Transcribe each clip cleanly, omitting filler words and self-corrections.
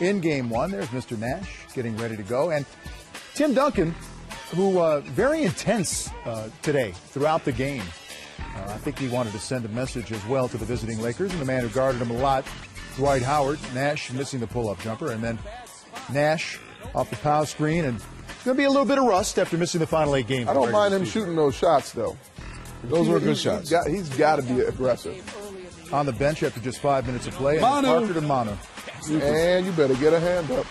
in Game 1. There's Mr. Nash getting ready to go. And Tim Duncan, who very intense today throughout the game. I think he wanted to send a message as well to the visiting Lakers, and the man who guarded him a lot, Dwight Howard. Nash missing the pull-up jumper, and then Nash off the pow screen, and it's going to be a little bit of rust after missing the final 8 games. I don't mind him shooting those shots, though. Those were good shots. He's got to be aggressive. On the bench after just 5 minutes of play, and Parker to Manu. And you better get a hand up.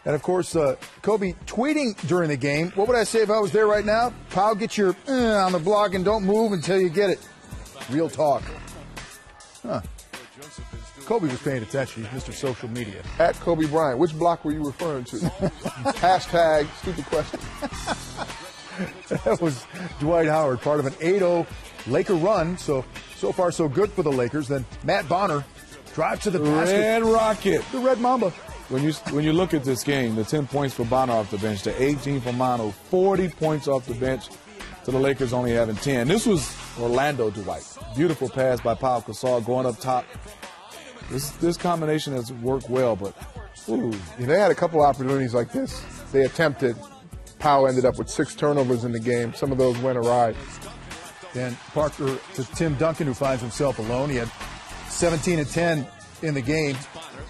And, of course, Kobe tweeting during the game. What would I say if I was there right now? Powell, get your on the block and don't move until you get it. Real talk. Huh. Kobe was paying attention. He's Mr. Social Media. At Kobe Bryant. Which block were you referring to? Hashtag stupid question. That was Dwight Howard, part of an 8-0 Laker run. So far, so good for the Lakers. Then Matt Bonner drives to the basket. Red Rocket. The Red Mamba. When you look at this game, the 10 points for Bonner off the bench, the 18 for Manu, 40 points off the bench to the Lakers only having 10. This was Orlando Dwight. Beautiful pass by Pau Gasol going up top. This combination has worked well, but ooh. Yeah, they had a couple opportunities like this. They attempted. Powell ended up with 6 turnovers in the game. Some of those went awry. Then Parker to Tim Duncan, who finds himself alone. He had 17 and 10 in the game.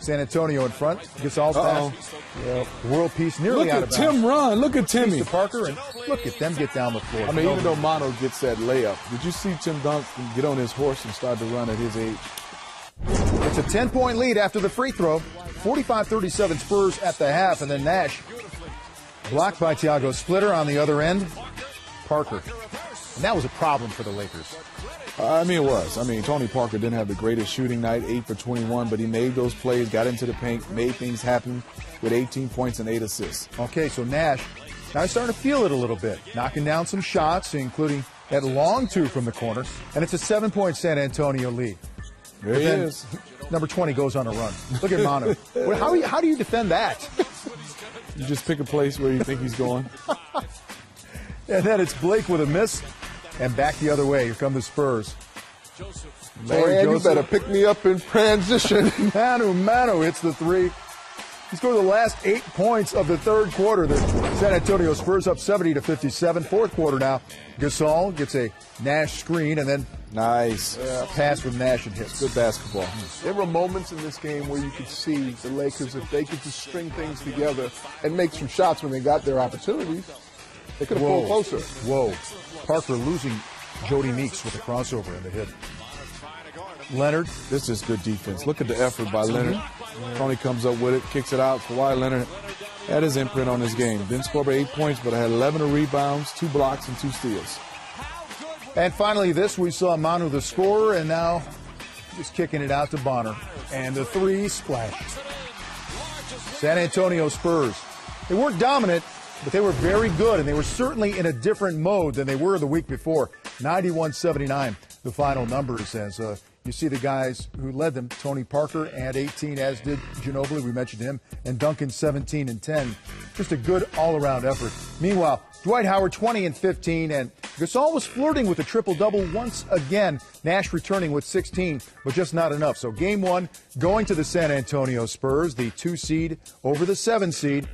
San Antonio in front. Gasol's pass. Yeah, world peace nearly out of bounds. Look at Tim run. Look at Timmy. To Parker, and look at them get down the floor. I mean, even though Manu gets that layup, did you see Tim Duncan get on his horse and start to run at his age? It's a 10-point lead after the free throw. 45-37 Spurs at the half, and then Nash blocked by Thiago Splitter on the other end. Parker. And that was a problem for the Lakers. I mean, it was. I mean, Tony Parker didn't have the greatest shooting night, 8 for 21, but he made those plays, got into the paint, made things happen with 18 points and 8 assists. Okay, so Nash, now he's starting to feel it a little bit, knocking down some shots, including that long 2 from the corner, and it's a 7-point San Antonio lead. There he is. Number 20 goes on a run. Look at Manu. How do you defend that? You just pick a place where you think he's going. And then it's Blake with a miss. And back the other way. Here come the Spurs. Man, you better pick me up in transition. Manu hits the 3. He scored the last 8 points of the third quarter. The San Antonio Spurs up 70-57. Fourth quarter now. Gasol gets a Nash screen and then nice pass with Nash and hits. Good basketball. There were moments in this game where you could see the Lakers, if they could just string things together and make some shots when they got their opportunities, they could have pulled closer. Whoa. Parker losing Jody Meeks with a crossover in the hit. Leonard. This is good defense. Look at the effort by Leonard. Tony comes up with it, kicks it out. Kawhi Leonard had his imprint on his game. Didn't score by 8 points, but had 11 rebounds, 2 blocks, and 2 steals. And finally this, we saw Manu the scorer, and now just kicking it out to Bonner. And the 3 splashes. San Antonio Spurs. They weren't dominant, but they were very good, and they were certainly in a different mode than they were the week before. 91-79, the final numbers, as you see the guys who led them. Tony Parker had 18, as did Ginobili, we mentioned him, and Duncan 17 and 10. Just a good all-around effort. Meanwhile, Dwight Howard 20 and 15, and Gasol was flirting with a triple-double once again. Nash returning with 16, but just not enough. So Game 1 going to the San Antonio Spurs, the 2 seed over the 7 seed.